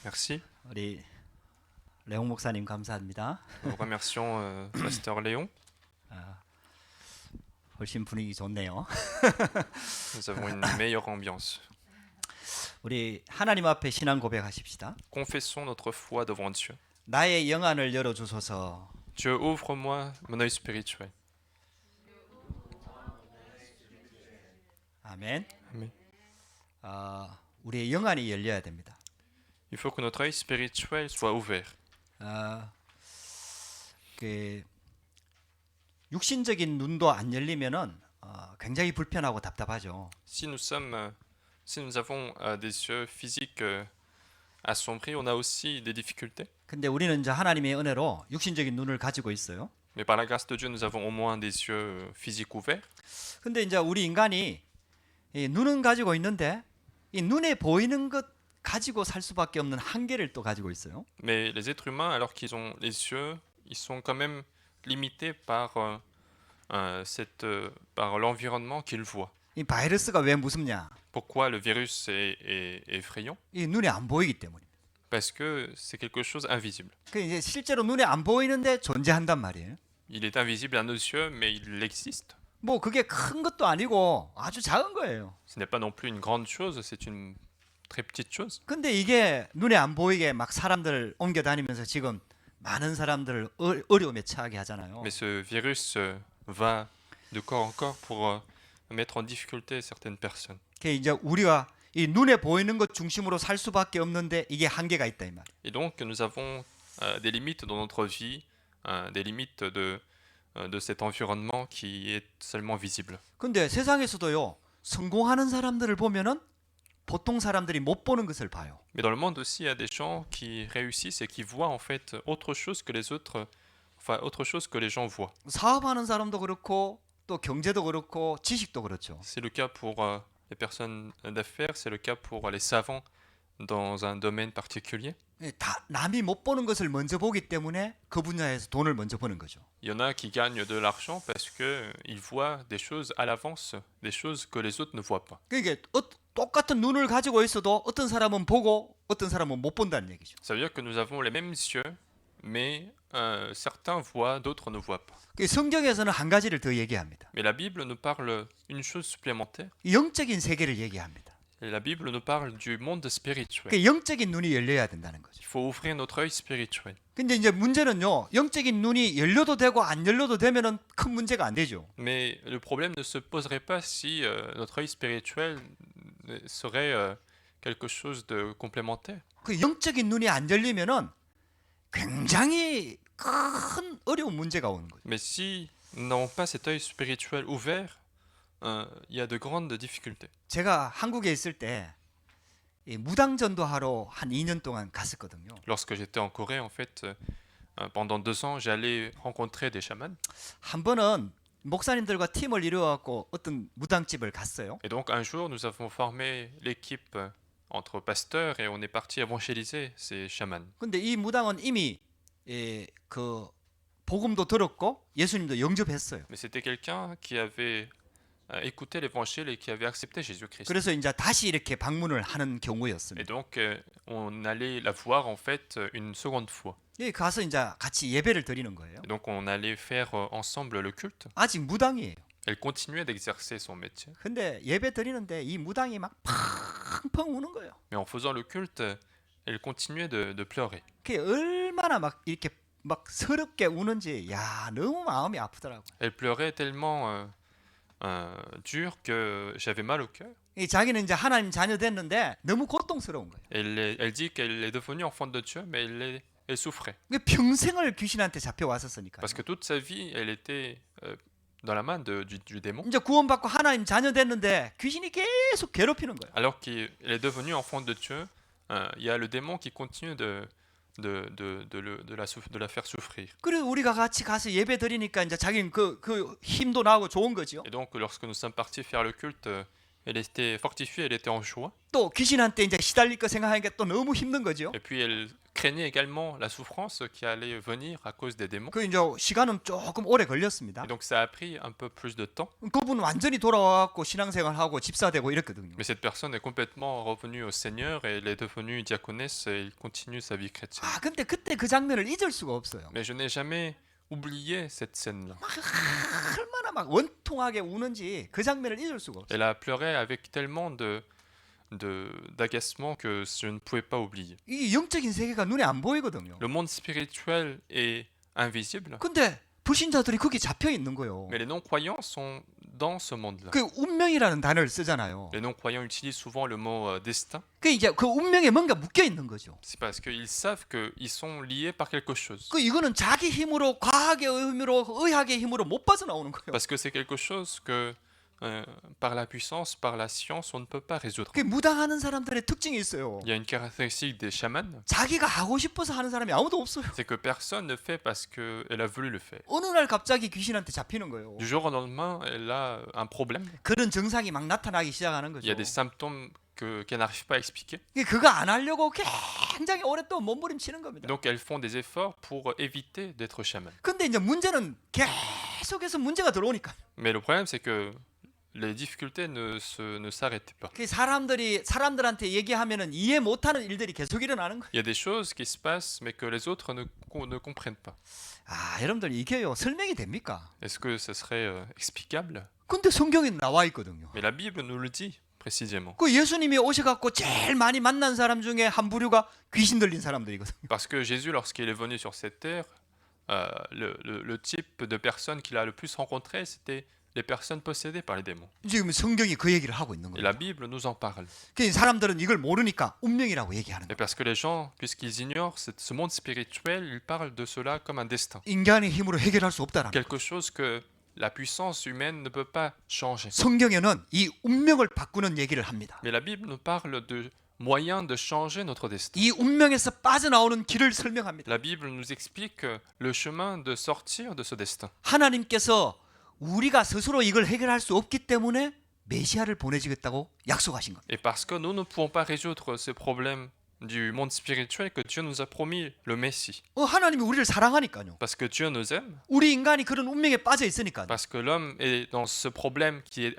Merci. 우리 레옹 목사님 감사합니다. Nous remercions Pasteur Léon. 훨씬 분위기 좋네요. Nous avons une meilleure ambiance. 우리 하나님 앞에 신앙 고백하십시다. Confessons notre foi devant Dieu. 나의 영안을 열어 주소서. Dieu, ouvre-moi mon œil spirituel. 아멘. Amen. 우리의 영안이 열려야 됩니다. Il faut que notre œil spirituel soit ouvert. 그 육신적인 눈도 안 열리면은 굉장히 불편하고 답답하죠. Si nous avons des yeux physiques assombris, on a aussi des difficultés. 근데 우리는 이제 하나님의 은혜로 육신적인 눈을 가지고 있어요. Mais par la grâce de Dieu, nous avons au moins des yeux physiques ouverts. 근데 이제 우리 인간이 이 눈은 가지고 있는데 이 눈에 보이는 것 가지고 살 수밖에 없는 한계를 또 가지고 있어요. Mais les êtres humains, alors qu'ils ont les yeux, ils sont quand même limités par par l'environnement qu'ils voient. 이 바이러스가 왜 무섭냐? Pourquoi le virus est effrayant? 이 눈에 안 보이기 때문에. Parce que c'est quelque chose invisible. 그 이제 실제로 눈에 안 보이는데 존재한단 말이에요. Il est invisible à nos yeux, mais il existe. 뭐 그게 큰 것도 아니고 아주 작은 거예요. Ce n'est pas non plus une grande chose, c'est une très petite chose. 근데 이게 눈에 안 보이게 막 사람들 옮겨 다니면서 지금 많은 사람들을 어려움에 처하게 하잖아요. Mais ce virus va de corps en corps pour mettre en difficulté certaines personnes. 그 이제 우리가 이 눈에 보이는 것 중심으로 살 수밖에 없는데 이게 한계가 있다 이 말. Et donc nous avons des limites dans notre vie, des limites de cet environnement qui est seulement visible. 근데 세상에서도요. 성공하는 사람들을 보면은 보통 사람들이 못 보는 것을 봐요. Mais dans le monde aussi, il y a des gens qui réussissent et qui voient en fait autre chose que les autres, enfin autre chose que les gens voient. 사업하는 사람도 그렇고 또 경제도 그렇고 지식도 그렇죠. C'est le cas pour les personnes d'affaires, c'est le cas pour les savants dans un domaine particulier. 다 남이 못 보는 것을 먼저 보기 때문에 그 분야에서 돈을 먼저 버는 거죠. Il y en a qui gagnent de l'argent parce qu'ils voient des choses à l'avance, des choses que les autres ne voient pas. 그게 똑같은 눈을 가지고 있어도 어떤 사람은 보고 어떤 사람은 못 본다는 얘기죠. Ça veut dire que nous avons les mêmes yeux, mais certains voient, d'autres ne voient pas. 성경에서는 한 가지를 더 얘기합니다. Mais la Bible nous parle une chose supplémentaire. 영적인 세계를 얘기합니다. Et la Bible nous parle du monde spirituel. 그 영적인 눈이 열려야 된다는 거죠. Il faut ouvrir notre œil spirituel. 근데 이제 문제는요. 영적인 눈이 열려도 되고 안 열려도 되면은 큰 문제가 안 되죠. Mais le problème ne se poserait pas si notre œil spirituel serait quelque chose de complémentaire. 그 영적인 눈이 안 열리면은 굉장히 큰 어려운 문제가 오는 거죠. Mais si nous n'avons pas cet œil spirituel ouvert, il y a de grandes difficultés. 제가 한국에 있을 때 이 무당 전도하러 한 2년 동안 갔었거든요. Lorsque j'étais en Corée, en fait, pendant 2 ans, j'allais rencontrer des chamans. 한 번은 목사님들과 팀을 이루어갖고 어떤 무당집을 갔어요. Et donc un jour, nous avons formé l'équipe entre pasteurs et on est parti évangéliser ces chamans. 근데 이 무당은 이미 그 복음도 들었고 예수님도 영접했어요. Mais c'était quelqu'un qui avait écouté l'évangile et qui avait accepté Jésus-Christ. 그래서 이제 다시 이렇게 방문을 하는 Et 경우였습니다. donc on allait la voir en fait une seconde fois. 여기 가서 이제 같이 예배를 드리는 거예요. Et donc on allait faire ensemble le culte. 아직 무당이에요. Elle continuait d'exercer son métier. 근데 예배 드리는데 이 무당이 막 펑펑 우는 거예요. Mais en faisant le culte, elle continuait de pleurer. 그게 얼마나 막 이렇게 막 서럽게 우는지 야 너무 마음이 아프더라고요. Elle pleurait tellement dur que j'avais mal au cœur. 이 자기는 이제 하나님 자녀 됐는데 너무 고통스러운 거예요. Elle dit qu'elle est devenue enfant de Dieu, mais elle souffrait. 평생을 귀신한테 잡혀 왔었으니까. Parce que toute sa vie, elle était dans la main du démon. 이제 구원받고 하나님 자녀 됐는데 귀신이 계속 괴롭히는 거예요. Alors qu'elle est devenue enfant de Dieu, il y a le démon qui continue de la faire souffrir. 그리고 우리가 같이 가서 예배 드리니까 이제 자기는 그 힘도 나고 좋은 거죠. Et donc, lorsque nous sommes partis faire le culte, elle était fortifiée, elle était en joie. 또 귀신한테 이제 시달릴 거 생각하니까 또 너무 힘든 거죠. Et puis elle craignait également la souffrance qui allait venir à cause des démons. 그 이제 시간은 조금 오래 걸렸습니다. Et donc ça a pris un peu plus de temps. 그분 완전히 돌아와갖고 신앙생활하고 집사되고 이랬거든요. Mais cette personne est complètement revenue au Seigneur et elle est devenue diaconesse et elle continue sa vie chrétienne. 아 근데 그때 그 장면을 잊을 수가 없어요. Mais je n'ai jamais oublié cette scène-là. 얼마나 막 원통하게 우는지 그 장면을 잊을 수가 없어요. Elle a pleuré avec tellement d'agacement que je ne pouvais pas oublier. 이 영적인 세계가 눈에 안 보이거든요. Le monde spirituel est invisible, 근데 불신자들이 거기 잡혀 있는 거예요. mais les non-croyants sont dans ce monde-là. 그 운명이라는 단어를 쓰잖아요. Les non-croyants utilisent souvent le mot destin. 그 이제 그 운명에 뭔가 묶여 있는 거죠. C'est parce qu'ils savent qu'ils sont liés par quelque chose. 그 이거는 자기 힘으로 과학의 힘으로 의학의 힘으로 못 빠져나오는 거예요. Parce que c'est quelque chose que par la puissance, par la science, on ne peut pas résoudre. 그 무당하는 사람들의 특징이 있어요. Il y a une caractéristique des chamans, 자기가 하고 싶어서 하는 사람이 아무도 없어요. c'est que personne ne fait parce qu'elle a voulu le faire. 어느 날 갑자기 귀신한테 잡히는 거예요. Du jour au lendemain, elle a un problème. 그런 증상이 막 나타나기 시작하는 Il y 거죠. a des symptômes qu'elle n'arrive pas à expliquer. 그거 안 하려고 굉장히 오랫동안 몸부림치는 겁니다. Donc elles font des efforts pour éviter d'être chaman. 근데 이제 문제는 계속해서 문제가 들어오니까 Mais le problème, c'est que les difficultés ne s'arrêtent pas. 그 사람들한테 얘기하면은 이해 못하는 일들이 계속 일어나는 거예요. Il y a des choses qui se passent, mais que les autres ne comprennent pas. 아, 여러분들 이게요 설명이 됩니까? Est-ce que ce serait explicable? 근데 성경에 나와 있거든요. Mais la Bible nous le dit précisément. 그 예수님이 오셔갖고 제일 많이 만난 사람 중에 한 부류가 귀신 들린 사람들이거든요. Parce que Jésus, lorsqu'il est venu sur cette terre, le type de personnes qu'il a le plus rencontré, c'était les personnes possédées par les démons. 지금 성경이 그 얘기를 하고 있는 Et 거예요. la Bible nous en parle. 그 사람들은 이걸 모르니까 운명이라고 얘기하는 Et 거예요. parce que les gens, puisqu'ils ignorent ce monde spirituel, ils parlent de cela comme un destin. 인간의 힘으로 해결할 수 없다라는 거예요. Quelque chose que la puissance humaine ne peut pas changer. 성경에는 이 운명을 바꾸는 얘기를 합니다. Mais la Bible nous parle de moyens de changer notre destin. 이 운명에서 빠져나오는 길을 설명합니다. La Bible nous explique le chemin de sortir de ce destin. 하나님께서 우리가 스스로 이걸 해결할 수 없기 때문에 메시아를 보내주겠다고 약속하신 겁니다. Et parce que nous ne pouvons pas résoudre ce problème du monde spirituel, que Dieu nous a promis le Messie. 하나님이 우리를 사랑하니까요. Parce que Dieu nous aime, 우리 인간이 그런 운명에 빠져 있으니까요. parce que l'homme est dans ce problème qu'ils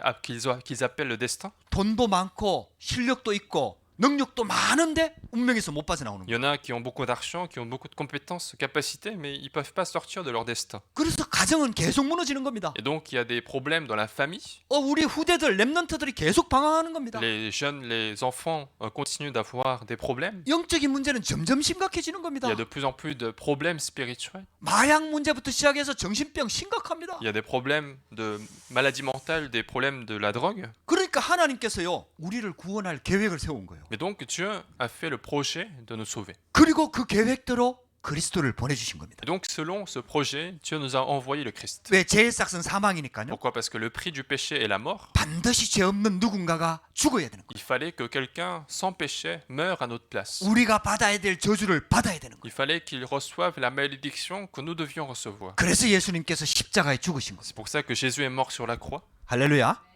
appellent le destin. 돈도 많고 실력도 있고 능력도 많은데 운명에서 못 빠져나오는 Il y 거예요. en a qui ont beaucoup d'argent, qui ont beaucoup de compétences, capacités, mais ils ne peuvent pas sortir de leur destin. 그래서 가정은 계속 무너지는 겁니다. Et donc il y a des problèmes dans la famille. 우리 후대들 랩넌트들이 계속 방황하는 겁니다. Les jeunes, les enfants continuent d'avoir des problèmes. 영적인 문제는 점점 심각해지는 Il 겁니다. y a de plus en plus de problèmes spirituels. 마약 문제부터 시작해서 정신병 심각합니다. Il y a des problèmes de maladies mentales, des problèmes de la drogue. 그러니까 하나님께서요 우리를 구원할 계획을 세운 거예요. Mais donc Dieu a fait le projet de nous sauver. 그리고 그 계획대로 그리스도를 보내주신 겁니다. Et donc selon ce projet, Dieu nous a envoyé le Christ. 왜 죄의 싹은 사망이니까요. Pourquoi? Parce que le prix du péché est la mort. 반드시 죄 없는 누군가가 죽어야 되는 거예요. Il fallait que quelqu'un sans péché meure à notre place. 우리가 받아야 될 저주를 받아야 되는 거예요. Il fallait qu'il reçoive la malédiction que nous devions recevoir. 그래서 예수님께서 십자가에 죽으신 거예요. C'est pour ça que Jésus est mort sur la croix. 할렐루야.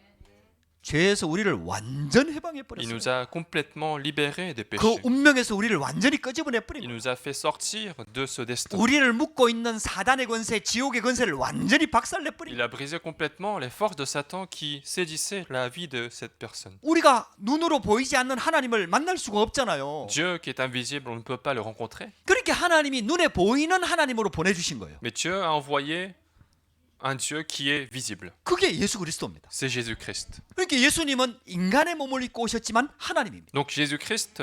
죄에서 우리를 완전 해방해 Il nous 버렸어요. a complètement libérés des 그 péchés. 운명에서 우리를 완전히 끄집어내 Il 버린 거예요. nous a fait sortir de ce destin. 우리를 묶고 있는 사단의 권세, 지옥의 권세를 완전히 박살내 버린 Il a brisé complètement les forces de Satan qui saisissaient la vie de cette personne. 우리가 눈으로 보이지 않는 하나님을 만날 수가 없잖아요. Dieu qui est invisible, on ne peut pas le rencontrer. 그렇게 하나님이 눈에 보이는 하나님으로 보내주신 거예요. Mais Dieu a envoyé un Dieu qui est visible. 그게 예수 그리스도입니다. C'est Jésus-Christ. 그러니까 예수님은 인간의 몸을 입고 오셨지만 하나님입니다. Donc Jésus-Christ,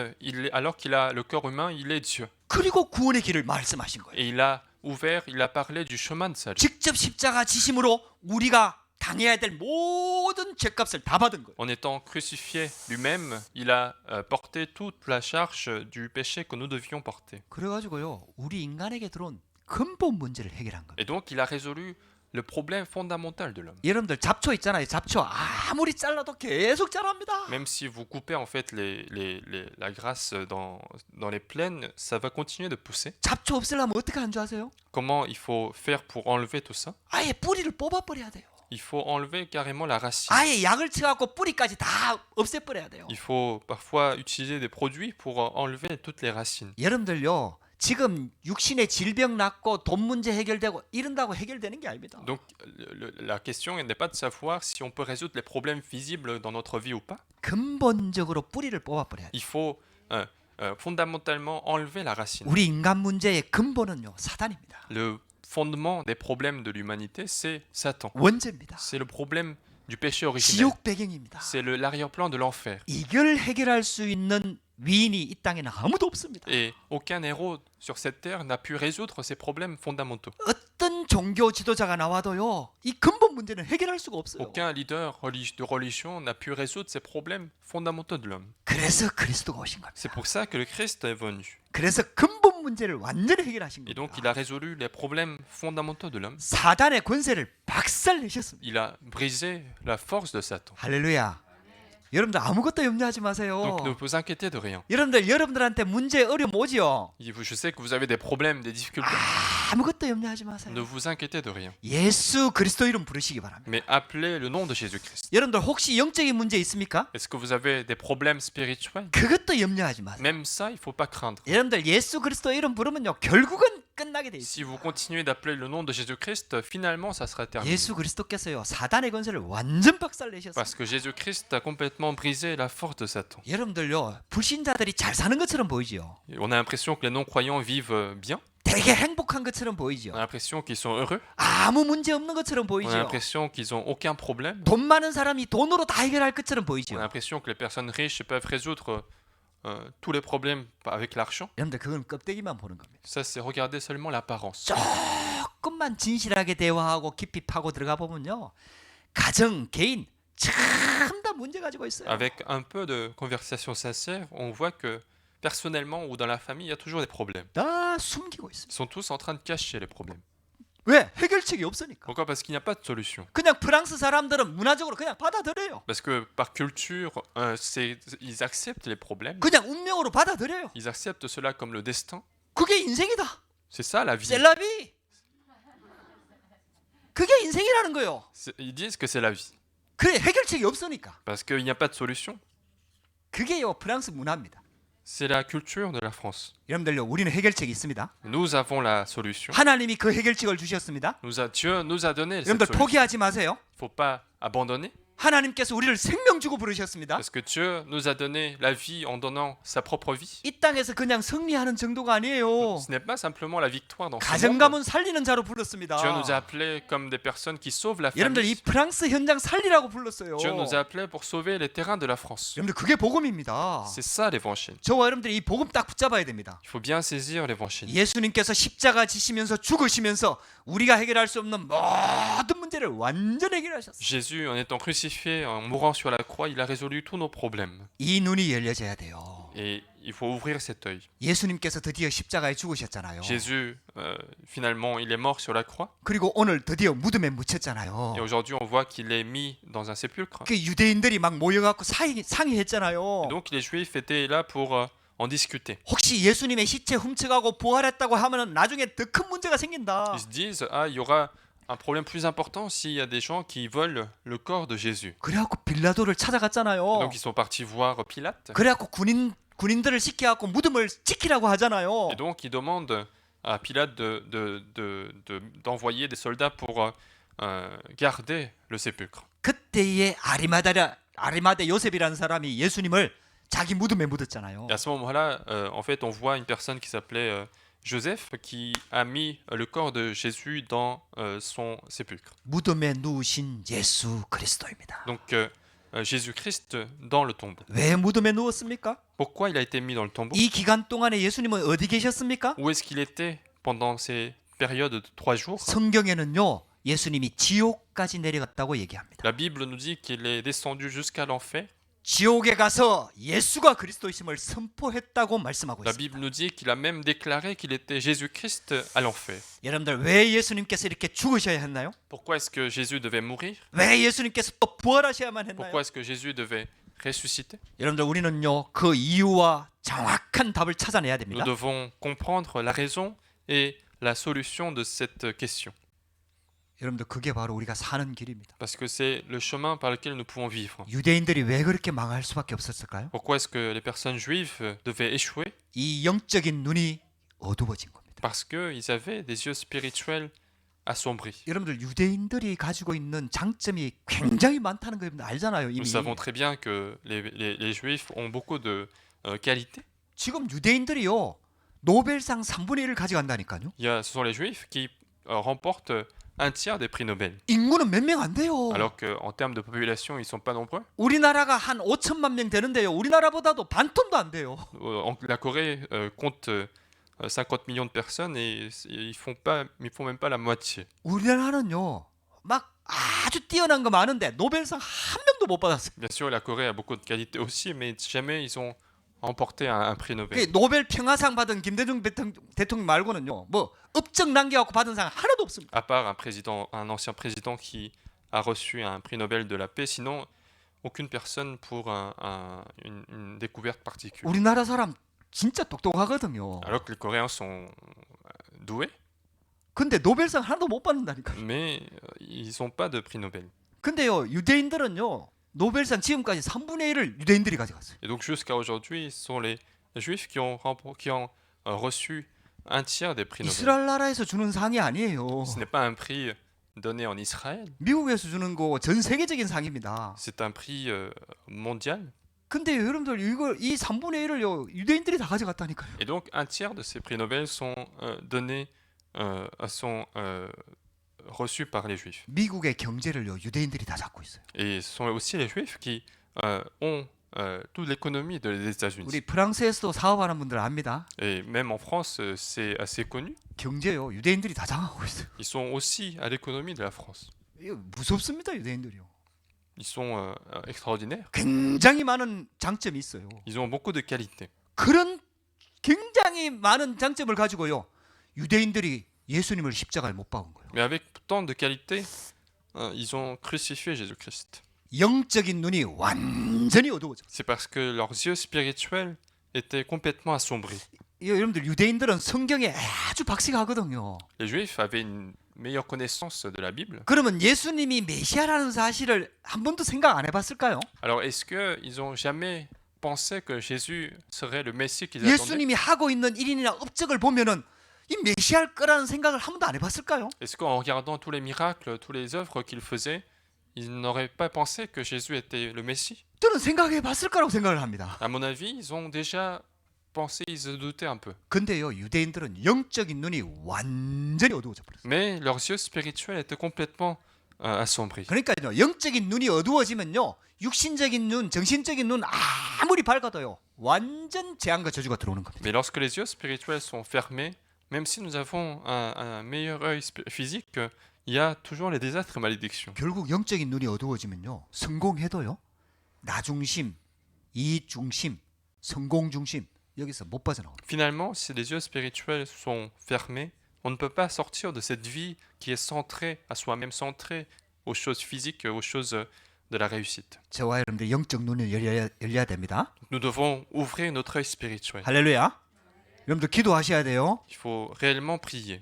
alors qu'il a le corps humain, il est Dieu. 그리고 구원의 길을 말씀하신 거예요. Et il a parlé du chemin de salut. 직접 십자가 지심으로 우리가 당해야 될 모든 죄값을 다 받은 거예요. En étant crucifié lui-même, il a porté toute la charge du péché que nous devions porter. 그래가지고요 우리 인간에게 들어온 근본 문제를 해결한 거예요. Et donc il a résolu le problème fondamental de l'homme. 여러분들 잡초 있잖아요. 잡초 아무리 잘라도 계속 자랍니다. Même si vous coupez en fait la grasse dans les plaines, ça va continuer de pousser. 잡초 없애려면 어떻게 하는 줄 아세요? Comment il faut faire pour enlever tout ça? 아예 뿌리를 뽑아버려야 돼요. Il faut enlever carrément la racine. 아예 약을 쳐갖고 뿌리까지 다 없애버려야 돼요. Il faut parfois utiliser des produits pour enlever toutes les racines. 여러분들요, 지금 육신의 질병 낫고 돈 문제 해결되고 이런다고 해결되는 게 아닙니다. Donc la question n'est pas de savoir si on peut résoudre les problèmes visibles dans notre vie ou pas. 근본적으로 뿌리를 뽑아버려야 돼요. Il faut fondamentalement enlever la racine. 우리 인간 문제의 근본은요, 사단입니다. Le fondement des problèmes de l'humanité, c'est Satan. 원죄입니다. C'est le problème du péché originel. 지옥 배경입니다. C'est l'arrière-plan de l'enfer. 이걸 해결할 수 있는 위인이 이 땅에는 아무도 없습니다. Et aucun héros sur cette terre n'a pu résoudre ces problèmes fondamentaux. 어떤 종교 지도자가 나와도요, 이 근본 문제는 해결할 수가 없어요. Aucun leader de religion n'a pu résoudre ces problèmes fondamentaux de l'homme. 그래서 그리스도가 오신 겁니다. C'est pour ça que le Christ est venu. 그래서 근본 문제를 완전히 해결하신 Et 겁니다. donc il a résolu les problèmes fondamentaux de l'homme. 사단의 권세를 박살내셨습니다. Il a brisé la force de Satan. 할렐루야. 여러분들 아무것도 염려하지 마세요. Donc ne vous inquiétez de rien. 여러분들한테 문제 어려움 오지요. Je sais que vous avez des problèmes, des difficultés. 아무것도 염려하지 마세요. Ne vous inquiétez de rien. 예수 그리스도 이름 부르시기 바랍니다. Mais appelez le nom de Jésus-Christ. 여러분들 혹시 영적인 문제 있습니까? Est-ce que vous avez des problèmes spirituels? 그것도 염려하지 마세요. Même ça, il ne faut pas craindre. 여러분들 예수 그리스도 이름 부르면요, 결국은 끝나게 돼 있어요. Si vous continuez d'appeler le nom de Jésus-Christ, finalement, ça sera terminé. 예수 그리스도께서요, 사단의 권세를 완전 박살내셨어요. Parce que Jésus-Christ a complètement brisé la force de Satan. 여러분들요, 불신자들이 잘 사는 것처럼 보이지요. Et on a l'impression que les non-croyants vivent bien. 되게 행복한 것처럼 On 보이지요. a l'impression qu'ils sont heureux. 아무 문제 없는 것처럼 On a 보이지요. l'impression qu'ils n'ont aucun problème. 돈 많은 사람이 돈으로 다 해결할 것처럼 On a 보이지요. l'impression que les personnes riches peuvent résoudre tous les problèmes avec l'argent. 여러분들 그건 껍데기만 보는 겁니다. Ça, c'est regarder seulement l'apparence. 조금만 진실하게 대화하고 깊이 파고 들어가 보면요, 가정, 개인 참 다 문제 가지고 있어요. Avec un peu de conversation sincère, on voit que personnellement ou dans la famille, il y a toujours des problèmes. 다 숨기고 있어요. Ils sont tous en train de cacher les problèmes. 왜? 해결책이 없으니까. Pourquoi? Parce qu'il n'y a pas de solution. 그냥 프랑스 사람들은 문화적으로 그냥 받아들여요. Parce que par culture, ils acceptent les problèmes. 그냥 운명으로 받아들여요. Ils acceptent cela comme le destin. 그게 인생이다. C'est ça la vie. 셀라비. 그게 인생이라는 거예요. Ils disent que c'est la vie. 그래, 해결책이 없으니까. Parce qu'il n'y a pas de solution. 그게요, 프랑스 문화입니다. C'est la culture de la France. 여러분들요, 우리는 해결책이 있습니다. Nous avons la solution. 하나님이 그 해결책을 주셨습니다. Dieu nous a donné cette 여러분들 solution. 포기하지 마세요. Il ne faut pas abandonner. 하나님께서 우리를 생명 주고 부르셨습니다. Parce que Dieu nous a donné la vie en donnant sa propre vie. 이 땅에서 그냥 승리하는 정도가 아니에요. Ce n'est pas simplement la victoire dans ce 가정 monde. 가문 살리는 자로 불렀습니다. Dieu nous a appelés comme des personnes qui sauvent la 여러분들 이 famille. 프랑스 현장 살리라고 불렀어요. Dieu nous a appelés pour sauver les terrains de la France. 여러분들 그게 복음입니다. C'est ça l'évangile. 저와 여러분들이 이 복음 딱 붙잡아야 됩니다. Il faut bien saisir l'évangile. 예수님께서 십자가 지시면서 죽으시면서 우리가 해결할 수 없는 모든 문제를 완전 해결하셨어요. Jésus, en étant crucifié, en mourant sur la croix, il a résolu tous nos problèmes. 이 눈이 열려져야 돼요. Et il faut ouvrir cet œil. 예수님께서 드디어 십자가에 죽으셨잖아요. Jésus, finalement, il est mort sur la croix. 그리고 오늘 드디어 무덤에 묻혔잖아요. Et aujourd'hui, on voit qu'il est mis dans un sépulcre. 그 유대인들이 막 모여갖고 상의했잖아요. Et donc les Juifs étaient là pour en discuter. 혹시 예수님의 시체 훔쳐가고 부활했다고 하면은 나중에 더 큰 문제가 생긴다. Ils se disent, ah, il y aura un problème plus important s'il y a des gens qui volent le corps de Jésus. 그래갖고 빌라도를 찾아갔잖아요. Donc ils sont partis voir Pilate. 그래갖고 군인들을 시켜갖고 무덤을 지키라고 하잖아요. Et donc ils demandent à Pilate d'envoyer des soldats pour garder le sépulcre. 그때의 아리마대 요셉이라는 사람이 예수님을 자기 무덤에 묻었잖아요. Et à ce moment-là, en fait, on voit une personne qui s'appelait Joseph qui a mis le corps de Jésus dans son sépulcre. 무덤에 누우신 예수 그리스도입니다. Donc Jésus-Christ dans le tombeau. 왜 무덤에 누웠습니까? Pourquoi il a été mis dans le tombeau? 이 기간 동안에 예수님은 어디 계셨습니까? Où est-ce qu'il était pendant ces périodes de 3 jours? 성경에는요, 예수님이 지옥까지 내려갔다고 얘기합니다. La Bible nous dit qu'il est descendu jusqu'à l'enfer. 지옥에 가서 예수가 그리스도이심을 선포했다고 말씀하고 La 있습니다. Bible nous dit qu'il a même déclaré qu'il était Jésus-Christ à l'enfer. 여러분들 왜 예수님께서 이렇게 죽으셔야 했나요? Pourquoi est-ce que Jésus devait mourir? 왜 예수님께서 또 부활하셔야만 했나요? Pourquoi est-ce que Jésus devait ressusciter? 여러분들 우리는요, 그 이유와 정확한 답을 찾아내야 Nous 됩니다. devons comprendre la raison et la solution de cette question. 여러분들 그게 바로 우리가 사는 길입니다. Parce que c'est le chemin par lequel nous pouvons vivre. 유대인들이 왜 그렇게 망할 수밖에 없었을까요? Pourquoi est-ce que les personnes juives devaient échouer? 이 영적인 눈이 어두워진 겁니다. Parce qu'ils avaient des yeux spirituels assombris. 여러분들 유대인들이 가지고 있는 장점이 굉장히 많다는 거 여러분들 알잖아요. 이미. Nous savons très bien que les juifs ont beaucoup de qualités. 지금 유대인들이요. 노벨상 3분의 1을 가져간다니까요. Ce sont les juifs qui remportent un tiers des prix Nobel. 인구는 몇 명 안 돼요. Alors qu'en termes de population, ils sont pas nombreux. 우리나라가 한 5천만 명 되는데요. 우리나라보다도 반톤도 안 돼요. La Corée compte 50 millions de personnes et ils font même pas la moitié. 우리나라는요. 막 아주 뛰어난 거 많은데 노벨상 한 명도 못 받았어요. Bien sûr, la Corée a beaucoup de qualités aussi, mais jamais ils ont remporté un prix Nobel. 그 노벨 평화상 받은 김대중 대통령 말고는요. 뭐 업적 남겨갖고 받은 상 하나도 없습니다. À part un ancien président qui a reçu un prix Nobel de la paix, sinon aucune personne pour une découverte particulière. 우리나라 사람 진짜 똑똑하거든요. Alors que les Coréens sont doués, 근데 노벨상 하나도 못 받는다니까요. mais ils n'ont pas de prix Nobel. 근데요. 유대인들은요. 노벨상 지금까지 3분의 1을 유대인들이 가져갔어요. Et donc jusqu'à aujourd'hui, ce sont les Juifs qui ont reçu un tiers des prix Nobel. 이스라엘 나라에서 주는 상이 아니에요. Ce n'est pas un prix donné en Israël, 미국에서 주는 거 전 세계적인 상입니다. c'est un prix mondial. 근데 여러분들 이걸 이 3분의 1을 유대인들이 다 가져갔다니까요. Et donc un tiers de ces prix Nobel sont donnés, reçus par les Juifs. 미국의 경제를요 유대인들이 다 잡고 있어요. Et ce sont aussi les Juifs qui ont toute l'économie des États-Unis. 우리 프랑스에서도 사업하는 분들 압니다. Et même en France, c'est assez connu. 경제요 유대인들이 다 장악하고 있어요. Ils sont aussi à l'économie de la France. 이거 무섭습니다 유대인들이요. Ils sont extraordinaires. 굉장히 많은 장점이 있어요. Ils ont beaucoup de qualités. 그런 굉장히 많은 장점을 가지고요 유대인들이 예수님을 십자가에 못 박은 거예요. Mais avec tant de qualités, ils ont crucifié Jésus-Christ. 영적인 눈이 완전히 어두워져. C'est parce que leurs yeux spirituels étaient complètement assombris. 여러분들 유대인들은 성경에 아주 박식하거든요. Les Juifs avaient une meilleure connaissance de la Bible. 그러면 예수님이 메시아라는 사실을 한 번도 생각 안 해봤을까요? Alors est-ce qu'ils n'ont jamais pensé que Jésus serait le Messie qu'ils attendaient? 예수님이 하고 있는 일이나 업적을 보면은 이 메시아일 거라는 생각을 한 번도 안 해봤을까요? Est-ce qu'en regardant tous les miracles, toutes les œuvres qu'il faisait, ils n'auraient pas pensé que Jésus était le Messie? 저는 생각해봤을 거라고 생각을 합니다. À mon avis, ils ont déjà pensé, ils se doutaient un peu. 근데요 유대인들은 영적인 눈이 완전히 어두워져 버렸어요. Mais leurs yeux spirituels étaient complètement assombris. 그러니까요 영적인 눈이 어두워지면요 육신적인 눈, 정신적인 눈 아무리 밝아도요 완전 재앙과 저주가 들어오는 겁니다. Mais lorsque les yeux spirituels sont fermés, même si nous avons un meilleur œil physique, il y a toujours les désastres et malédictions. 결국 영적인 눈이 어두워지면요 성공해도요 나 중심, 이익 중심, 성공 중심 여기서 못 빠져나옵니다. Finalement, si les yeux spirituels sont fermés, on ne peut pas sortir de cette vie qui est centrée à soi-même, centrée aux choses physiques, aux choses de la réussite. 저와 여러분들 영적 눈을 열려야 됩니다. Nous devons ouvrir notre œil spirituel. 할렐루야. 여러분들 기도하셔야 돼요. Il faut réellement prier.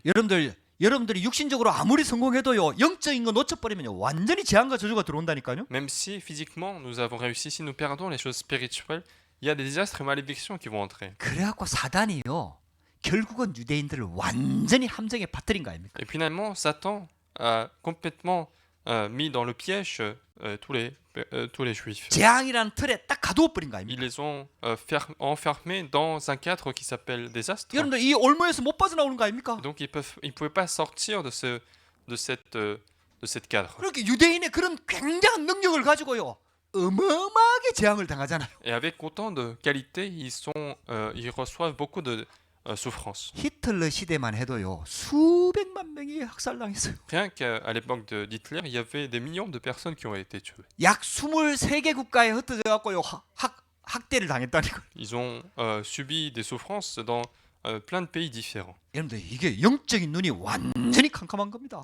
여러분들이 육신적으로 아무리 성공해도요 영적인 거 놓쳐버리면요 완전히 재앙과 저주가 들어온다니까요. Même si physiquement nous avons réussi, si nous perdons les choses spirituelles, il y a des désastres et malédictions qui vont entrer. 그래갖고 사단이요 결국은 유대인들을 완전히 함정에 빠뜨린 거 아닙니까? Et finalement, Satan a complètement mis dans le piège tous les juifs. 재앙이라는 틀에 딱 가두어버린 거 아닙니까? Ils les ont enfermés dans un cadre qui s'appelle désastre. 여러분들 이 올무에서 못 빠져나오는 거 아닙니까? Donc ils pouvaient pas sortir de cette cadre. 그렇게 유대인의 그런 굉장한 능력을 가지고요 어마어마하게 재앙을 당하잖아요. Et avec autant de qualité, ils reçoivent beaucoup de souffrance. 히틀러 시대만 해도요 수백만 명이 학살당했어요. Rien qu'à l'époque d'Hitler, il y avait des millions de personnes qui ont été tuées. 약 23개 국가에 흩어져 갖고요 학대를 당했다니까요. Ils ont subi des souffrances dans plein de pays différents. 여러분들 이게 영적인 눈이 완전히 캄캄한 겁니다.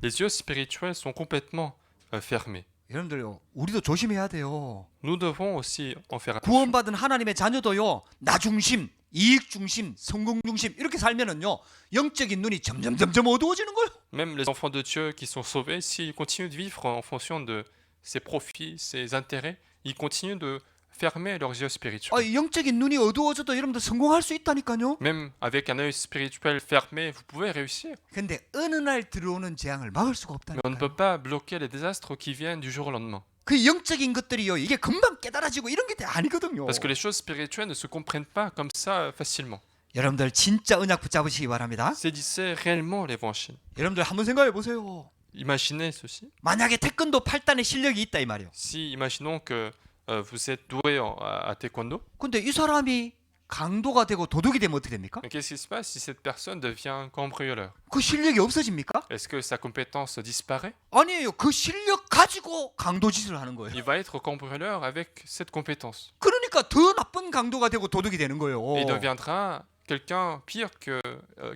Les yeux spirituels sont complètement fermés. 여러분들요 우리도 조심해야 돼요. Nous devons aussi en faire attention. 구원받은 하나님의 자녀도요 나 중심, 이익 중심, 성공 중심 이렇게 살면은요 영적인 눈이 점점 어두워지는 거예요. Même les enfants de Dieu qui sont sauvés, s'ils continuent de vivre en fonction de ses profits, ses intérêts, ils continuent de fermer leurs yeux spirituels. 영적인 눈이 어두워져도 여러분들 성공할 수 있다니까요. Même avec un œil spirituel fermé, vous pouvez réussir. 근데 어느 날 들어오는 재앙을 막을 수가 Mais on ne peut 없다니까요. pas bloquer les désastres qui viennent du jour au lendemain. 그 영적인 것들이요 이게 금방 깨달아지고 이런 게 아니거든요. Parce que les choses spirituelles ne se comprennent pas comme ça facilement. 여러분들 진짜 언약 붙잡으시기 바랍니다. Saisissez réellement l'évangile. 여러분들 한번 생각해 보세요. Imaginez ceci. 만약에 태권도 8단의 실력이 있다 이 말이에요. Si, imaginons que vous êtes doué à taekwondo, 근데 이 사람이 강도가 되고 도둑이 되면 어떻게 됩니까? mais qu'est-ce qui se passe si cette personne devient cambrioleur? 그 실력이 없어집니까? Est-ce que sa compétence disparaît? 아니에요. 그 실력 가지고 강도 짓을 하는 거예요. Il va être cambrioleur avec cette compétence. 그러니까 더 나쁜 강도가 되고 도둑이 되는 거예요. Et il deviendra quelqu'un pire que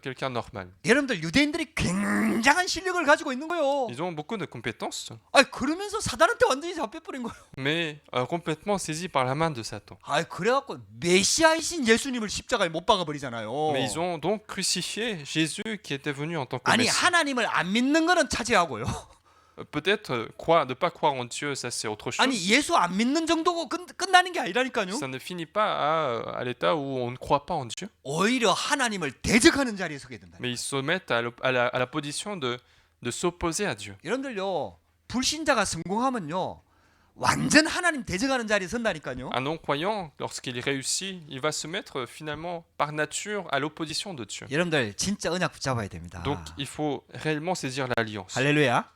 quelqu'un normal. 여러분들 유대인들이 굉장한 실력을 가지고 있는 거예요. Ils ont beaucoup de compétences, 그러면서 사단한테 완전히 잡혀버린 거예요. mais complètement saisis par la main de Satan. 그래갖고 메시아이신 예수님을 십자가에 못 박아버리잖아요. Mais ils ont donc crucifié Jésus qui était venu en tant que 아니 Messie. 하나님을 안 믿는 거는 차지하고요. Peut-être ne pas croire en Dieu, ça c'est autre chose. 아니 예수 안 믿는 정도고 끝나는 게 아니라니까요. Ça ne finit pas à l'état où on ne croit pas en Dieu, 오히려 하나님을 대적하는 자리에 서게 된다. mais ils se mettent à la position de s'opposer à Dieu. 여러분들요 불신자가 성공하면요 완전 하나님 대적하는 자리에 선다니까요. Un non-croyant, lorsqu'il réussit, il va se mettre finalement par nature à l'opposition de Dieu. 여러분들 진짜 언약 붙잡아야 됩니다. Donc il faut réellement saisir l'alliance. 할렐루야.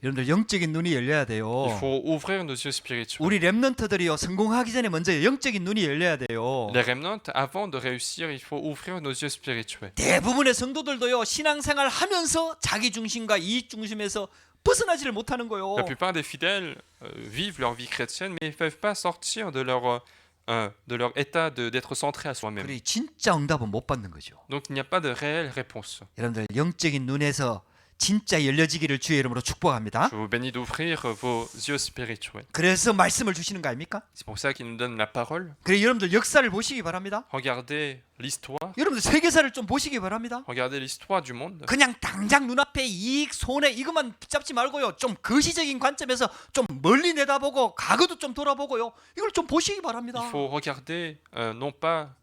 여러분들 영적인 눈이 열려야 Il 돼요. faut ouvrir nos yeux spirituels. 우리 렘넌트들이요 성공하기 전에 먼저 영적인 눈이 열려야 돼요. Les remnants, avant de réussir, il faut ouvrir nos yeux spirituels. 대부분의 성도들도요 신앙생활 하면서 자기 중심과 이익 중심에서 벗어나지를 못하는 거예요. La plupart des fidèles vivent leur vie chrétienne, mais ils ne peuvent pas sortir de leur état d'être centré à soi-même. 그래 진짜 응답은 못 받는 거죠. Donc il n'y a pas de réelle réponse. 여러분들 영적인 눈에서 진짜 열려지기를 주의 이름으로 축복합니다. Je vous bénis d'ouvrir vos yeux spirituels. 그래서 말씀을 주시는 거 아닙니까? C'est pour ça qu'il nous donne la parole. 그래 여러분들 역사를 보시기 바랍니다. Regardez l'histoire. 여러분들 세계사를 좀 보시기 바랍니다. Regardez l'histoire du monde. 그냥 당장 눈앞에 이익, 손해 이것만 붙잡지 말고요. 좀 거시적인 관점에서 좀 멀리 내다보고 과거도 좀 돌아보고요. 이걸 좀 보시기 바랍니다. Il faut regarder non pas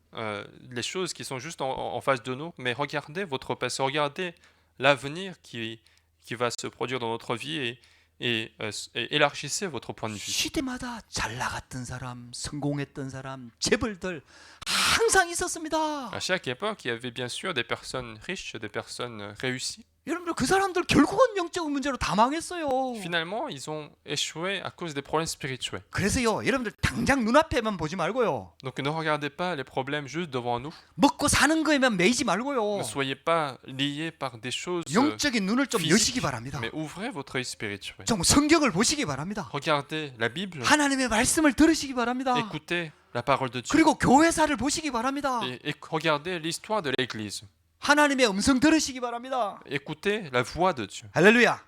les choses qui sont juste en face de nous, mais regardez votre passé, regardez l'avenir qui va se produire dans notre vie et élargissez votre point de vue. 시대마다 잘 나갔던 사람, 성공했던 사람, 재벌들 항상 있었습니다. À chaque époque, il y avait bien sûr des personnes riches, des personnes réussies. 여러분들 그 사람들 결국은 영적 문제로 다 망했어요. Finalement, ils ont échoué à cause des problèmes spirituels. 그래서요, 여러분들 당장 눈앞에만 보지 말고요. Donc ne regardez pas les problèmes juste devant nous. 먹고 사는 거에만 매이지 Ne 말고요. soyez pas liés par des choses 영적인 눈을 좀 여시기 physiques, 바랍니다. mais ouvrez votre œil spirituel. 좀 성경을 보시기 바랍니다. Regardez la Bible, 하나님의 말씀을 들으시기 바랍니다. écoutez la parole de Dieu 그리고 교회사를 보시기 바랍니다. et regardez l'histoire de l'Église. 하나님의 음성 들으시기 바랍니다. Écoutez la voix de Dieu. 할렐루야.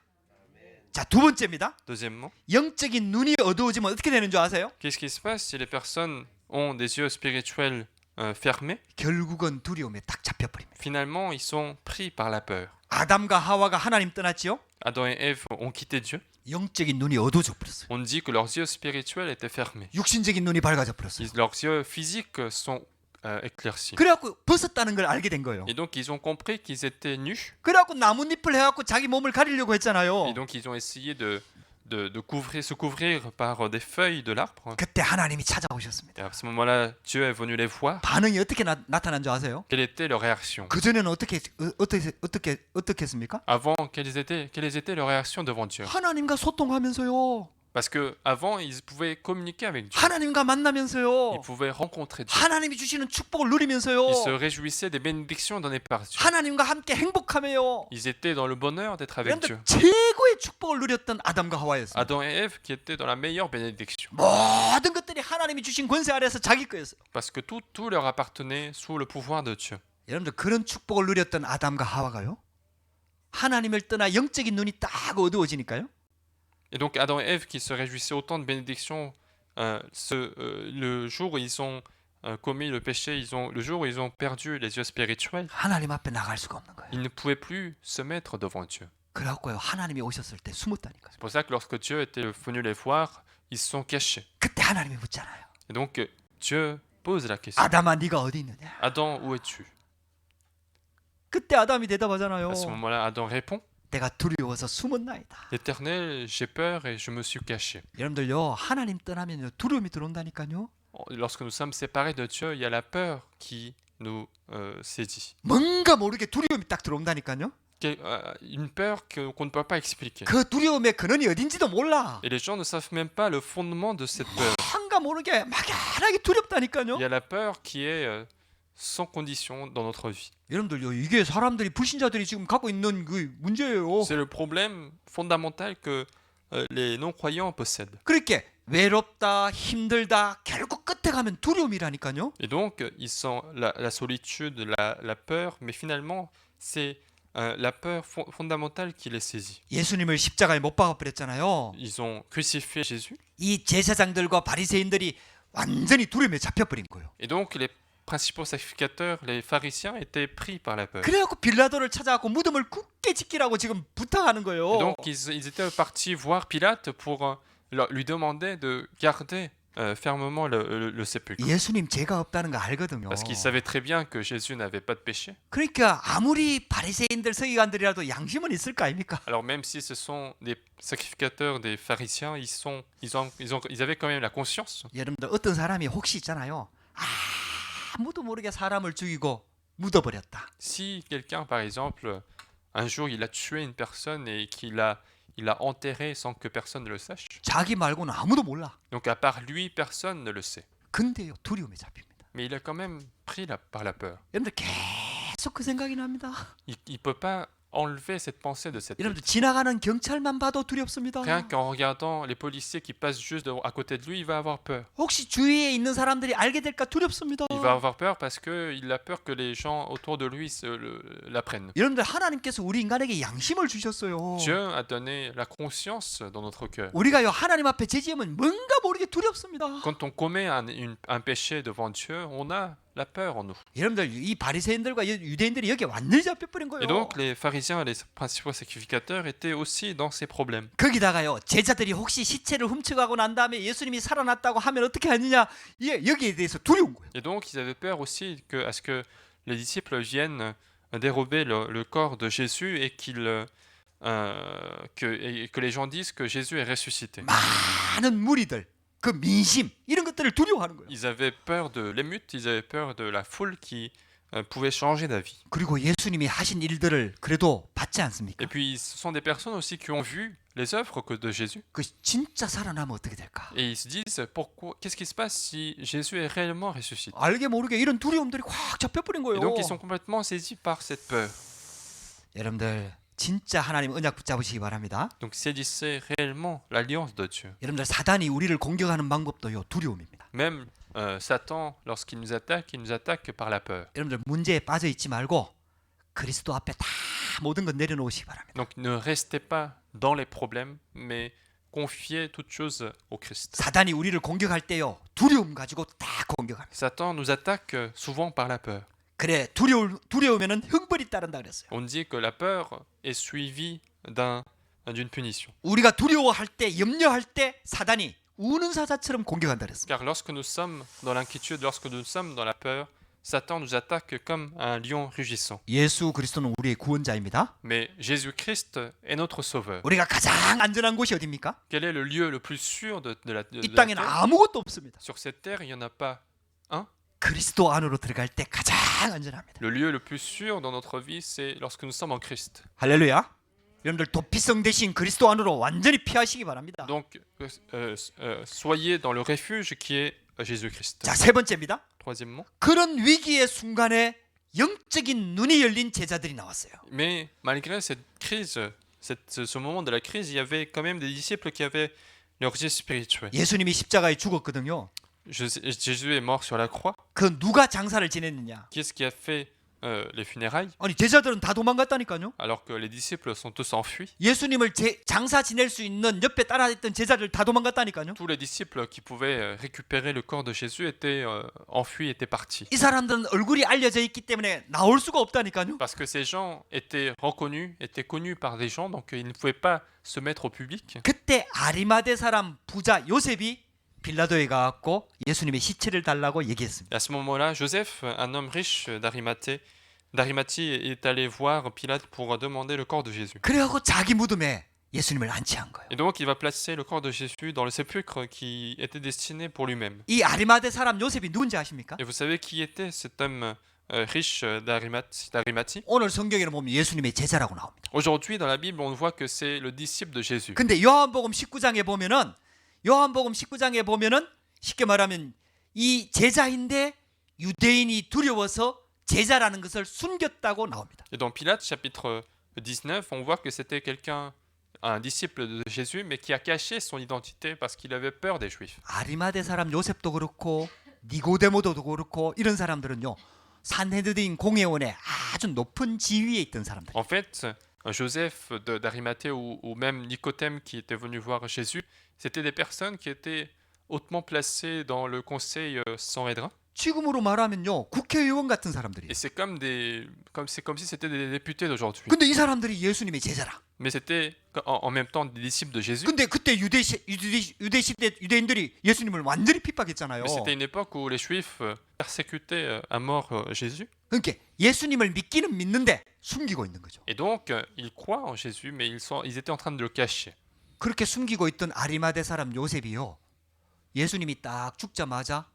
자, 두 번째입니다. Deuxièmement, 영적인 눈이 어두워지면 어떻게 되는 줄 아세요? qu'est-ce qui se passe si les personnes ont des yeux spirituels fermés? 결국은 두려움에 딱 잡혀버립니다. Finalement, ils sont pris par la peur. 아담과 하와가 하나님 떠났지요? Adam et Ève ont quitté Dieu. 영적인 눈이 어두워져 버렸어요. On dit que leurs yeux spirituels étaient fermés. 육신적인 눈이 밝아져 버렸어요. Leurs yeux physiques sont éclaircis. 그래갖고 벗었다는 걸 알게 된 거예요. Et donc, ils ont compris qu'ils étaient nus. 그래갖고 나뭇잎을 해갖고 자기 몸을 가리려고 했잖아요. Et donc, ils ont essayé de se couvrir par des feuilles de l'arbre. 그때 하나님이 찾아오셨습니다. Et à ce moment-là, Dieu est venu les voir. 반응이 어떻게 나타난 줄 아세요? Quelle était leur réaction? 그 전에는 어떻게 했습니까? Avant, quelles étaient leurs réactions devant Dieu? 하나님과 소통하면서요. Parce que avant, ils pouvaient communiquer avec Dieu. 하나님과 Ils 만나면서요. pouvaient rencontrer Dieu. 하나님이 주시는 축복을 Ils se 누리면서요. réjouissaient des bénédictions données par Dieu. 하나님과 함께 행복하며요. Ils étaient dans le bonheur d'être avec Dieu. 그런데 최고의 축복을 누렸던 아담과 하와였어요. Adam et Ève qui étaient dans la meilleure bénédiction. 모든 것들이 하나님이 주신 권세 아래서 자기 거였어요. Parce que tout leur appartenait sous le pouvoir de Dieu. 여러분들 그런 축복을 누렸던 아담과 하와가요. 하나님을 떠나 영적인 눈이 딱 어두워지니까요. Et donc Adam et Ève qui se réjouissaient autant de bénédictions, le jour où ils ont commis le péché, le jour où ils ont perdu les yeux spirituels, 하나님 앞에 나갈 수가 없는 거예요. ils ne pouvaient plus se mettre devant Dieu. 그래갖고요 하나님이 오셨을 때 숨었다니까요. C'est pour ça que lorsque Dieu était venu les voir, ils se sont cachés. 그때 하나님이 묻잖아요. Et donc Dieu pose la question. 아담아 네가 어디 있느냐? Adam, où es-tu? 그때 아담이 대답하잖아요. À ce moment-là, Adam répond, 내가 두려워서 숨었나이다. L'Éternel, j'ai peur et je me suis caché. 여러분들요 하나님 떠나면요 두려움이 들어온다니까요. Lorsque nous sommes séparés de Dieu, il y a la peur qui nous saisit. 뭔가 모르게 두려움이 딱 들어온다니까요. Une peur qu'on ne peut pas expliquer. 그 두려움의 근원이 어딘지도 몰라. Et les gens ne savent même pas le fondement de cette peur. 뭔가 모르게 막연하게 두렵다니까요. Il y a la peur qui est sans condition dans notre vie. 여러분들요 이게 사람들이 불신자들이 지금 갖고 있는 그 문제예요. C'est le problème fondamental que les non-croyants possèdent. 그렇게 외롭다 힘들다 결국 끝에 가면 두려움이라니까요. Et donc, ils sont la solitude, la peur, mais finalement, c'est la peur fondamentale qui les saisit. 예수님을 십자가에 못 박아 버렸잖아요. Ils ont crucifié Jésus. 이 제사장들과 바리새인들이 완전히 두려움에 잡혀 버린 거예요. Et donc, les principaux sacrificateurs, les pharisiens, étaient pris par la peur. 그래갖고 빌라도를 찾아갖고 무덤을 굳게 지키라고 지금 부탁하는 거예요. Et donc, ils étaient partis voir Pilate pour lui demander de garder fermement le sépulcre. 예수님 죄가 없다는 거 알거든요. Parce qu'ils savaient très bien que Jésus n'avait pas de péché. 그러니까 아무리 바리새인들 서기관들이라도 양심은 있을 거 아닙니까? Alors même si ce sont des sacrificateurs, des pharisiens, ils avaient quand même la conscience. 여러분들 어떤 사람이 혹시 있잖아요. 아무도 모르게 사람을 죽이고 묻어버렸다. Si quelqu'un, par exemple, un jour il a tué une personne et il l'a enterré sans que personne ne le sache. 자기 말고는 아무도 몰라. Donc à part lui, personne ne le sait. 근데요 두려움에 잡힙니다. Mais il est quand même pris par la peur. 여러분들 계속 그 생각이 납니다. Il ne peut pas enlever cette pensée de cette tête. 여러분들 지나가는 경찰만 봐도 두렵습니다. Rien qu'en regardant les policiers qui passent juste à côté de lui, il va avoir peur. 혹시 주위에 있는 사람들이 알게 될까 두렵습니다. Il va avoir peur parce qu'il a peur que les gens autour de lui l'apprennent. 여러분들 하나님께서 우리 인간에게 양심을 주셨어요. Dieu a donné la conscience dans notre cœur. 우리가요 하나님 앞에 죄지으면 뭔가 모르게 두렵습니다. Quand on commet un péché devant Dieu, on a la peur en nous. 여러분들 이 바리새인들과 유대인들이 여기 완전히 잡혀버린 거예요. Et donc les pharisiens et les principaux sacrificateurs étaient aussi dans ces problèmes. 거기다가요 제자들이 혹시 시체를 훔쳐가고 난 다음에 예수님이 살아났다고 하면 어떻게 하느냐 여기에 대해서 두려운 거예요. Et donc ils avaient peur aussi à ce que les disciples viennent dérober le corps de Jésus et que les gens disent que Jésus est ressuscité. 많은 무리들 그 민심 이런 것들을 두려워하는 거예요. Ils avaient peur de l'émeute, ils avaient peur de la foule qui pouvait changer d'avis. 그리고 예수님이 하신 일들을 그래도 받지 않습니까? Et puis ce sont des personnes aussi qui ont vu les œuvres de Jésus. 그 진짜 살아나면 어떻게 될까? Et ils se disent qu'est-ce qui se passe si Jésus est réellement ressuscité? 알게 모르게 이런 두려움들이 확 잡혀버린 거예요. Et donc ils sont complètement saisis par cette peur. 여러분들 진짜 하나님 언약 붙잡으시기 바랍니다. Donc saisissez réellement l'alliance de Dieu. 여러분들 사단이 우리를 공격하는 방법도요 두려움입니다. Même Satan, lorsqu'il nous attaque, il nous attaque par la peur. 여러분들 문제에 빠져 있지 말고 그리스도 앞에 다 모든 것 내려놓으시기 바랍니다. Donc ne restez pas dans les problèmes, mais confiez toutes choses au Christ. 사단이 우리를 공격할 때요 두려움 가지고 다 공격합니다. Satan nous attaque souvent par la peur. 그래 두려우면은 형벌이 따른다 그랬어요. On dit que la peur est suivie d'une punition. 우리가 두려워할 때 염려할 때 사단이 우는 사자처럼 공격한다 그랬습니다. Car lorsque nous sommes dans l'inquiétude, lorsque nous sommes dans la peur, Satan nous attaque comme un lion rugissant. 예수 그리스도는 우리의 구원자입니다. Mais Jésus-Christ est notre sauveur. 우리가 가장 안전한 곳이 어디입니까? Quel est le lieu le plus sûr de la 이 terre? 땅에는 아무것도 없습니다. Sur cette terre, il n'y en a pas un. 그리스도 안으로 들어갈 때 가장 안전합니다. Le lieu le plus sûr dans notre vie, c'est lorsque nous sommes en Christ. 할렐루야. 여러분들 도피성 대신 그리스도 안으로 완전히 피하시기 바랍니다. Donc, soyez dans le refuge qui est Jésus-Christ. 자, 세 번째입니다. Troisièmement, 그런 위기의 순간에 영적인 눈이 열린 제자들이 나왔어요. mais malgré cette crise, ce moment de la crise, il y avait quand même des disciples qui avaient leurs yeux spirituels. 예수님이 십자가에 죽었거든요. Jésus est mort sur la croix. 그 누가 장사를 지냈느냐? Qui est-ce qui a fait les funérailles, 아니 제자들은 다 도망갔다니까요. alors que les disciples sont tous enfuis. 예수님을 장사 지낼 수 있는 옆에 따라했던 제자들 다 도망갔다니까요. Tous les disciples qui pouvaient récupérer le corps de Jésus étaient enfuis, étaient partis. 이 사람들은 얼굴이 알려져 있기 때문에 나올 수가 없다니까요. Parce que ces gens étaient reconnus, étaient connus par des gens, donc ils ne pouvaient pas se mettre au public. 그때 아리마대 사람 부자 요셉이 빌라도에 가갖고 예수님의 시체를 달라고 얘기했습니다. Et à ce moment-là, Joseph, un homme riche d'Arimathie, est allé voir Pilate pour demander le corps de Jésus. 그래갖고 자기 무덤에 예수님을 안치한 거예요. Et donc il va placer le corps de Jésus dans le sépulcre qui était destiné pour lui-même. 이 아리마대 사람 요셉이 누군지 아십니까? Et vous savez qui était cet homme riche d'Arimathie? 오늘 성경에는 보면 예수님의 제자라고 나옵니다. Aujourd'hui, dans la Bible, on voit que c'est le disciple de Jésus. 근데 요한복음 19장에 보면은 쉽게 말하면 이 제자인데 유대인이 두려워서 제자라는 것을 숨겼다고 나옵니다. Et dans Pilate, chapitre 19, on voit que c'était un disciple de Jésus, mais qui a caché son identité parce qu'il avait peur des Juifs. 아리마대 사람 요셉도 그렇고 니고데모도 그렇고 이런 사람들은요. 산헤드린 공회원의 아주 높은 지위에 있던 사람들. En fait, Joseph d'Arimathée ou même Nicodème qui était venu voir Jésus, c'était des personnes qui étaient hautement placées dans le conseil Sanhédrin. 지금으로 말하면요. 국회의원 같은 사람들이에요. Et c'est comme si c'était des députés d'aujourd'hui. 근데 이 사람들이 예수님의 제자라. Mais c'était en même temps des disciples de Jésus. 근데 그때 유대인들이 예수님을 완전히 핍박했잖아요. Mais c'était une époque où les Juifs persécutaient à mort Jésus. 그러니까 예수님을 믿기는 믿는데 숨기고 있는 거죠. Et donc, ils croient en Jésus, mais ils étaient en train de le cacher. 그렇게 숨기고 있던 아리마대 사람 요셉이요. 예수님이 딱 죽자마자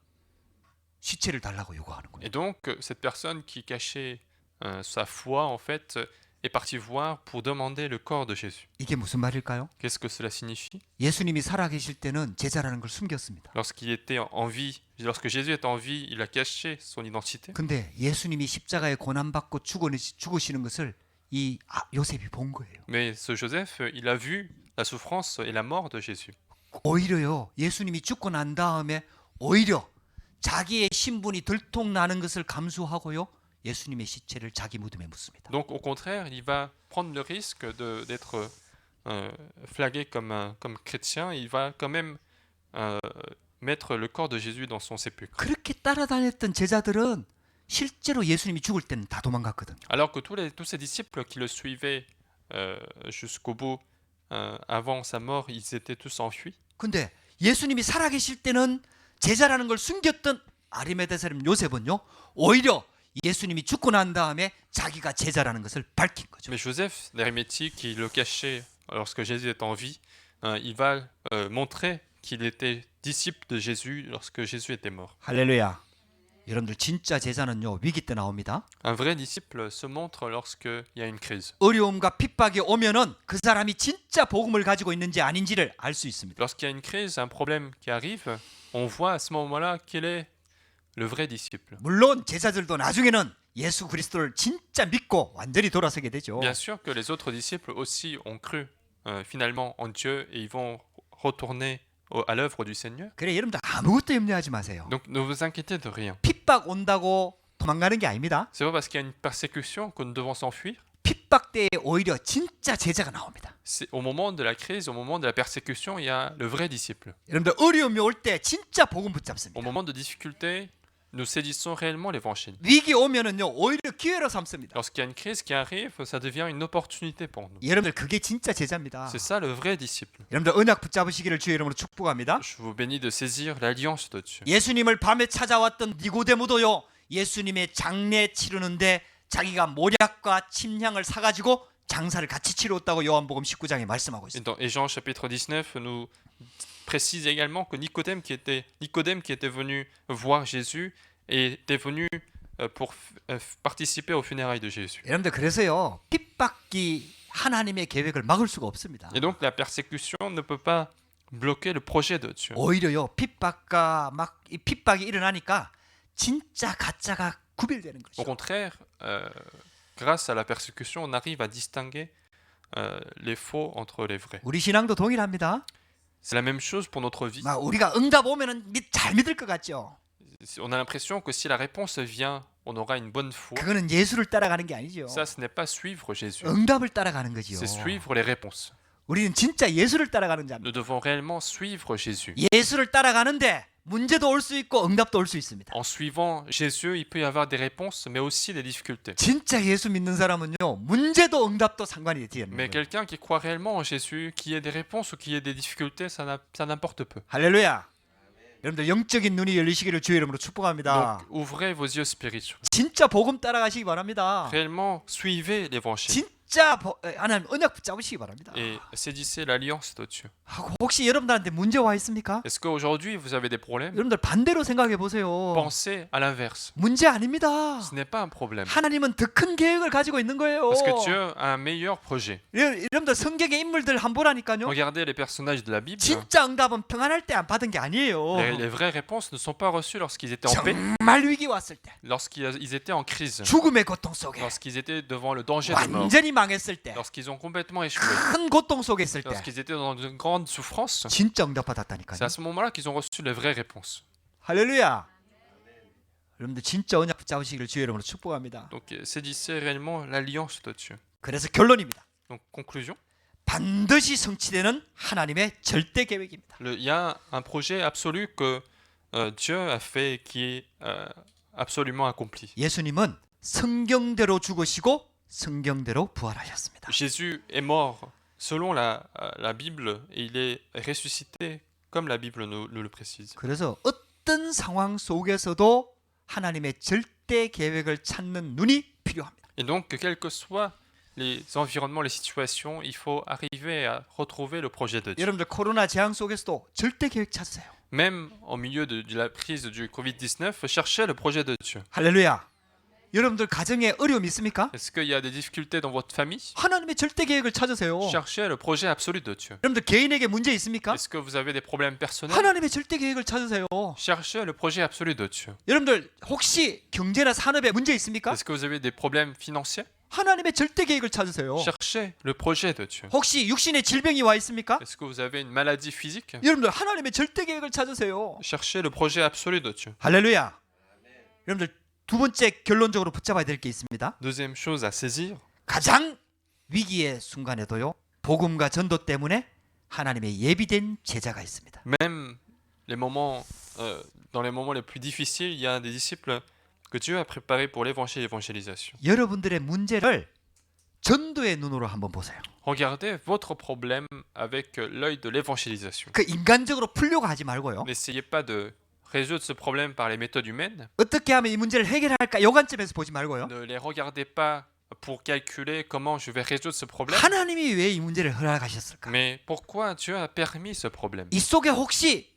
시체를 달라고 요구하는 거예요. Et donc, cette personne qui cachait sa foi, en fait, est partie voir pour demander le corps de Jésus. 이게 무슨 말일까요? Qu'est-ce que cela signifie? 예수님이 살아계실 때는 제자라는 걸 숨겼습니다. Lorsque Jésus était en vie, il a caché son identité. 근데 예수님이 십자가에 고난받고 죽으시는 것을 이 요셉이 본 거예요. Mais ce Joseph, il a vu la souffrance et la mort de Jésus. 오히려요. 예수님이 죽고 난 다음에 오히려 자기의 신분이 들통나는 것을 감수하고요. 예수님의 시체를 자기 무덤에 묻습니다. Donc au contraire, il va prendre le risque d'être flagué comme chrétien. Il va quand même mettre le corps de Jésus dans son sépulcre. 그렇게 따라다녔던 제자들은 실제로 예수님이 죽을 때는 다 도망갔거든요. Alors que tous ces disciples qui le suivaient jusqu'au bout, avant sa mort, ils étaient tous enfuis. 근데 예수님이 살아계실 때는 제자라는 걸 숨겼던 아리마대 사람 요셉은요. 오히려 예수님이 죽고 난 다음에 자기가 제자라는 것을 밝힌 거죠. Mais Joseph d'Arimathie, qui le cachait lorsque Jésus est en vie, il va montrer qu'il était disciple de Jésus lorsque Jésus était mort. 할렐루야. 여러분들 진짜 제자는요. 위기 때 나옵니다. Un vrai disciple se montre lorsqu'il y a une crise. 어려움과 핍박이 오면은 그 사람이 진짜 복음을 가지고 있는지 아닌지를 알 수 있습니다. Lorsqu'il y a une crise, un problème qui arrive, on voit à ce moment-là quel est le vrai disciple. 물론 제자들도 나중에는 예수 그리스도를 진짜 믿고 완전히 돌아서게 되죠. Bien sûr que les autres disciples aussi ont cru finalement en Dieu et ils vont retourner à l'œuvre du Seigneur. 그래 여러분들 아무것도 염려하지 마세요. Donc ne vous inquiétez de rien. 핍박 온다고 도망가는 게 아닙니다. C'est pas parce qu'il y a une persécution que nous devons s'enfuir. 핍박 때에 오히려 진짜 제자가 나옵니다. C'est au moment de la crise, au moment de la persécution, il y a le vrai disciple. 여러분들 어려움이 올 때 진짜 복음 Au 붙잡습니다. moment de difficulté, nous saisissons réellement l'évangile. 위기 오면은요 오히려 기회로 삼습니다. Lorsqu'il y a une crise qui arrive, ça devient une opportunité pour nous. 여러분들 그게 진짜 제자입니다. C'est ça le vrai disciple. 여러분들 언약 붙잡으시기를 주의 이름으로 축복합니다. Je vous bénis de saisir l'alliance de Dieu. 예수님을 밤에 찾아왔던 니고데모도요 예수님의 장례 치르는데 자기가 모략과 침향을 사가지고 장사를 같이 치렀다고 요한복음 19장에 말씀하고 있습니다. Et Jean chapitre 19 nous précise également que Nicodème qui était venu voir Jésus était venu pour participer aux funérailles de Jésus. 여러분들 그래서요 핍박이 하나님의 계획을 막을 수가 없습니다. Et donc la persécution ne peut pas bloquer le projet de Dieu. 오히려요 핍박과 막 이 핍박이 일어나니까 진짜 가짜가 구별되는 Au 거죠. contraire, grâce à la persécution, on arrive à distinguer les faux entre les vrais. 우리 신앙도 동일합니다. C'est la même chose pour notre vie. 막 우리가 응답 오면은 잘 믿을 것 같죠. On a l'impression que si la réponse vient on aura une bonne foi. 그거는 예수를 따라가는 게 아니죠. Ça, ce n'est pas suivre Jésus, 응답을 따라가는 거지요. c'est suivre les réponses. 우리는 진짜 예수를 따라가는 자입니다. Nous devons réellement suivre Jésus. 예수를 따라가는데 문제도 올 수 있고 응답도 올 수 있습니다. En suivant Jésus, il peut y avoir des réponses, mais aussi des difficultés. 진짜 예수 믿는 사람은요, 문제도 응답도 상관이 되는 Mais 거예요. quelqu'un qui croit réellement en Jésus, qui ait des réponses ou qui ait des difficultés, ça n'importe peu. 할렐루야. 여러분들 영적인 눈이 열리시기를 주의 이름으로 축복합니다. Donc, ouvrez vos yeux spirituels. 진짜 복음 따라가시기 바랍니다. Réellement, suivez l'évangile 진짜 하나님 언약 붙잡으시기 바랍니다. et saisissez l'alliance de Dieu. 혹시 여러분들한테 문제 와 있습니까? Est-ce qu'aujourd'hui, vous avez des problèmes? 여러분들 반대로 생각해 보세요. Pensez à l'inverse. 문제 아닙니다. Ce n'est pas un problème. 하나님은 더 큰 계획을 가지고 있는 거예요. Parce que Dieu a un meilleur projet. 여러분들 성경의 인물들 한번 보라니까요. Regardez les personnages de la Bible. 진짜 응답은 평안할 때 안 받은 게 아니에요. Les vraies réponses ne sont pas reçues lorsqu'ils étaient en paix, 정말 위기 왔을 때, lorsqu'ils étaient en crise, 죽음의 고통 속에, lorsqu'ils étaient devant le danger de mort, 완전히 망했을 때, lorsqu'ils ont complètement échoué, 큰 고통 속에 있을 때, lorsqu'ils étaient dans une grande souffrance. 진짜 응답 받았다니까요. C'est à ce moment-là qu'ils ont reçu les vraies réponses. 할렐루야. 여러분들 진짜 언약 붙잡으시기를 주의 이름으로 축복합니다. Donc saisissez réellement l'alliance de Dieu. 그래서 결론입니다. Donc conclusion, 반드시 성취되는 하나님의 절대 계획입니다. il y a un projet absolu que Dieu a fait qui est absolument accompli. 예수님은 성경대로 죽으시고 성경대로 부활하셨습니다. Jésus est mort selon la Bible et il est ressuscité comme la Bible nous le précise. 그래서 어떤 상황 속에서도 하나님의 절대 계획을 찾는 눈이 필요합니다. Et donc, quels que soient les environnements, les situations, il faut arriver à retrouver le projet de Dieu. 여러분들 코로나 재앙 속에서도 절대 계획 찾으세요. Même au milieu de la crise du Covid-19, cherchez le projet de Dieu. 할렐루야. 여러분들 가정에 어려움 있습니까? Est-ce qu'il y a des difficultés dans votre famille? 하나님의 절대 계획을 찾으세요. Cherchez le projet absolu de Dieu. 여러분들 개인에게 문제 있습니까? Est-ce que vous avez des problèmes personnels? 하나님의 절대 계획을 찾으세요. Cherchez le projet absolu de Dieu. 여러분들 혹시 경제나 산업에 문제 있습니까? Est-ce que vous avez des problèmes financiers? 하나님의 절대 계획을 찾으세요. Cherchez le projet de Dieu. 혹시 육신의 질병이 와 있습니까? Est-ce que vous avez une maladie physique? 여러분들 하나님의 절대 계획을 찾으세요. Cherchez le projet absolu de Dieu. 할렐루야. 여러분들 두 번째 결론적으로 붙잡아야 될 게 있습니다. Deuxième chose à saisir, 가장 위기의 순간에도요. 복음과 전도 때문에 하나님의 예비된 제자가 있습니다. même dans les moments les plus difficiles, il y a des disciples que Dieu a préparés pour l'évangile et l'évangélisation. 여러분들의 문제를 전도의 눈으로 한번 보세요. Regardez votre problème avec l'œil de l'évangélisation. 그 인간적으로 풀려고 하지 말고요. N'essayez pas de résoudre ce problème par les méthodes humaines. 어떻게 하면 이 문제를 해결할까 요 관점에서 보지 말고요. Ne les regardez pas pour calculer comment je vais résoudre ce problème. 하나님이 왜 이 문제를 허락하셨을까? Mais pourquoi Dieu a permis ce problème? 이 속에 혹시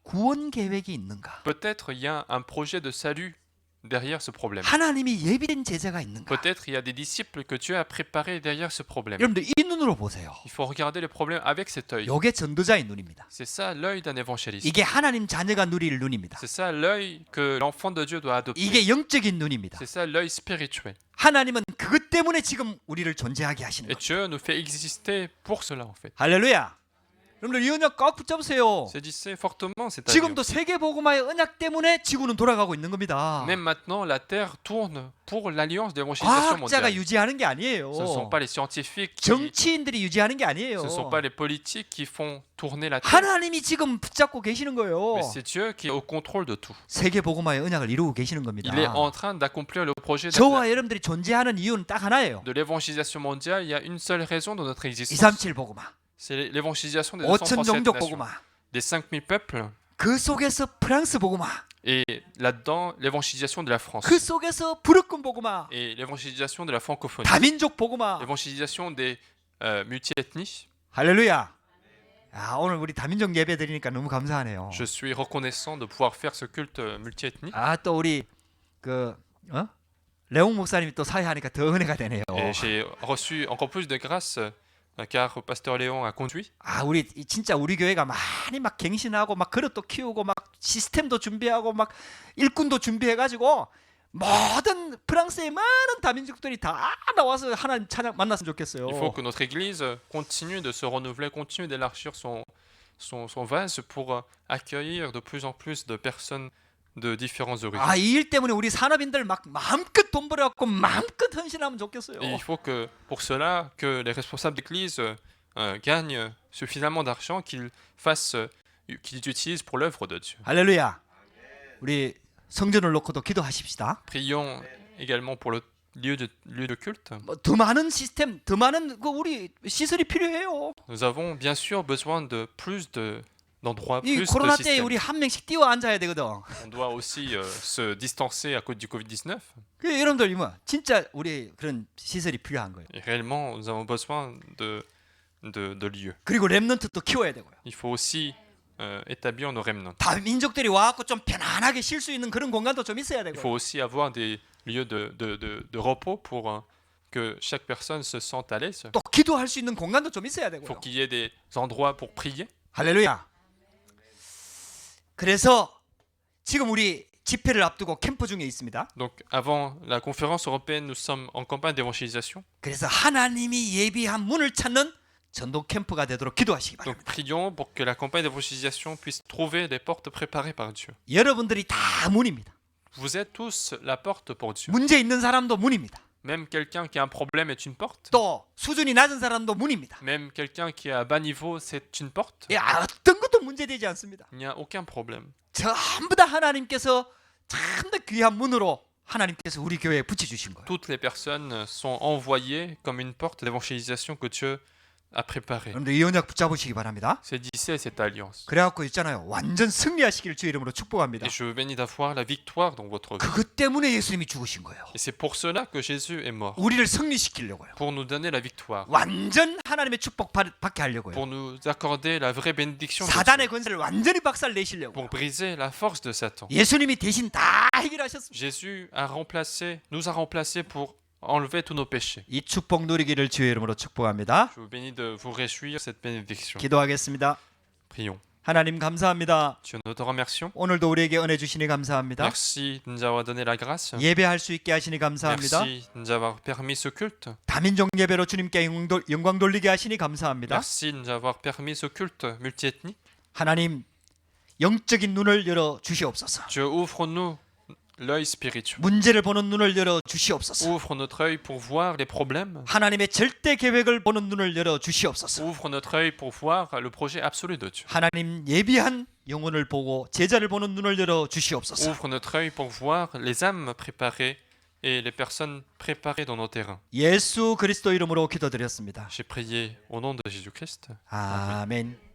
구원 계획이 있는가? Peut-être il y a un projet de salut derrière ce problème. 하나님이 예비된 제자가 있는가? Peut-être il y a des disciples que Dieu a préparés derrière ce problème. 여러분들 이 눈으로 보세요. Il faut regarder le problème avec cet œil. 요게 전도자의 눈입니다. C'est ça l'œil d'un évangéliste. 이게 하나님 자녀가 누릴 눈입니다. C'est ça l'œil que l'enfant de Dieu doit adopter. 이게 영적인 눈입니다. C'est ça l'œil spirituel. 하나님은 그것 때문에 지금 우리를 존재하게 하시는 Et 거예요. Dieu nous fait exister pour cela en fait. 할렐루야. 여러분들 이 언약 꽉 붙잡으세요. Saisissez fortement cette 지금도 alliance. 세계 복음화의 언약 때문에 지구는 돌아가고 있는 겁니다. Même maintenant, la terre tourne pour l'alliance d'évangélisation 과학자가 mondiale. 유지하는 게 아니에요. Ce ne sont pas les scientifiques, 정치인들이 유지하는 게 아니에요. ce ne sont pas les politiques qui font tourner la terre. 하나님이 지금 붙잡고 계시는 거예요. Mais c'est Dieu qui est au contrôle de tout. 세계 복음화의 언약을 이루고 계시는 겁니다. Il est en train d'accomplir le projet 저와 여러분들이 존재하는 이유는 딱 하나예요. de l'évangélisation mondiale. Il y a une seule raison de notre existence. 237 복음화, C'est l'évangélisation des 5천 237 종족 nations, 복음화, des 5000 peuples. 그 속에서 프랑스 복음화, Et là-dedans, l'évangélisation de la France. 그 속에서 부르권 복음화, Et l'évangélisation de la francophonie. 다민족 복음화. L'évangélisation des multiethnies. 할렐루야. 아, 오늘 우리 다민족 예배 드리니까 너무 감사하네요. Je suis reconnaissant de pouvoir faire ce culte multiethnique. 아, 또 우리 그 레옹 목사님이 또 사회하니까 더 은혜가 되네요. Et j'ai reçu encore plus de grâce car Pasteur Léon a conduit. 아, 우리 진짜 우리 교회가 많이 막 갱신하고 막 그릇도 키우고 막 시스템도 준비하고 막 일꾼도 준비해가지고 모든 프랑스의 많은 다민족들이 다 나와서 하나님 찬양 만났으면 좋겠어요. Il faut que notre Église continue de se renouveler, continue d'élargir son vase pour accueillir de plus en plus de personnes de différents horizons. 아, 이 일 때문에 우리 산업인들 막 마음껏 돈 벌어갖고 마음껏 헌신하면 좋겠어요. Et il faut que, pour cela, que les responsables d'église gagnent suffisamment d'argent qu'ils utilisent pour l'œuvre de Dieu. 할렐루야. 우리 성전을 놓고도 기도하십시다. Prions également pour le lieu de culte. 뭐 더 많은 시스템, 더 많은 그 우리 시설이 필요해요. Nous avons bien sûr besoin de d'endroits, 이 plus de 코로나 때에 systèmes. 우리 한 명씩 뛰어 앉아야 되거든. On doit aussi se distancer à cause du Covid-19. 그 여러분들 뭐 진짜 우리 그런 시설이 필요한 거예요. Et réellement, nous avons besoin de lieux. 그리고 렘넌트도 키워야 되고요. Il faut aussi établir nos remnants. 다 민족들이 와갖고 좀 편안하게 쉴 수 있는 그런 공간도 좀 있어야 Il faut 되고. aussi avoir des lieux de repos pour que chaque personne se sente à l'aise. 또 기도할 수 있는 공간도 좀 있어야 Il faut 되고요. qu'il y ait des endroits pour prier. 할렐루야. 그래서 지금 우리 집회를 앞두고 캠프 중에 있습니다. Donc, avant la conférence européenne, nous sommes en campagne d'évangélisation. 그래서 하나님이 예비한 문을 찾는 전도 캠프가 되도록 기도하시기 바랍니다. Donc, prions pour que la campagne d'évangélisation puisse trouver des portes préparées par Dieu. 여러분들이 다 문입니다. Vous êtes tous la porte pour Dieu. 문제 있는 사람도 문입니다. Même quelqu'un qui a un problème est une porte. 또 수준이 낮은 사람도 문입니다. Même quelqu'un qui est à bas niveau, c'est une porte. 예, 어떤 것도 문제되지 않습니다. Il n'y a aucun problème. 전부 다 하나님께서 참 더 귀한 문으로 하나님께서 우리 교회에 붙여주신 거예요. Toutes les personnes sont envoyées comme une porte d'évangélisation que Dieu a préparée. 여러분들 이 언약 붙잡으시기 바랍니다. Saisissez cette alliance. 그래갖고 있잖아요. 완전 승리하시기를 주의 이름으로 축복합니다. Et je veux bénis d'avoir la victoire dans votre vie. 그것 때문에 예수님이 죽으신 거예요. Et c'est pour cela que Jésus est mort. 우리를 승리시키려고요. Pour nous donner la victoire. 완전 하나님의 축복 받게 하려고요. Pour nous accorder la vraie bénédiction de 사단의 Dieu. 권세를 완전히 박살 내시려고. Pour briser la force de Satan. 예수님이 대신 다 해결하셨습니다. Jésus nous a remplacés pour enlever tous nos péchés. 이 축복 누리기를 주의 이름으로 축복합니다. Je vous bénis de vous réjouir cette bénédiction. 기도하겠습니다. Prions. 하나님 감사합니다. Dieu, nous te remercions. 오늘도 우리에게 은혜 주시니 감사합니다. Merci de nous avoir donné la grâce. 예배할 수 있게 하시니 감사합니다. Merci de nous avoir permis ce culte. 다민족 예배로 주님께 영광 돌리게 하시니 감사합니다. Merci de nous avoir permis ce culte multiethnique. 하나님 영적인 눈을 열어 주시옵소서. Dieu, ouvre-nous l'œil spirituel. 문제를 보는 눈을 열어 주시옵소서. Ouvre notre œil pour voir les problèmes. 하나님의 절대 계획을 보는 눈을 열어 주시옵소서. Ouvre notre œil pour voir le projet absolu de Dieu. 하나님 예비한 영혼을 보고 제자를 보는 눈을 열어 주시옵소서. Ouvre notre œil pour voir les âmes préparées et les personnes préparées dans nos terrains. 예수 그리스도 이름으로 기도드렸습니다. J'ai prié au nom de Jésus-Christ. 아멘.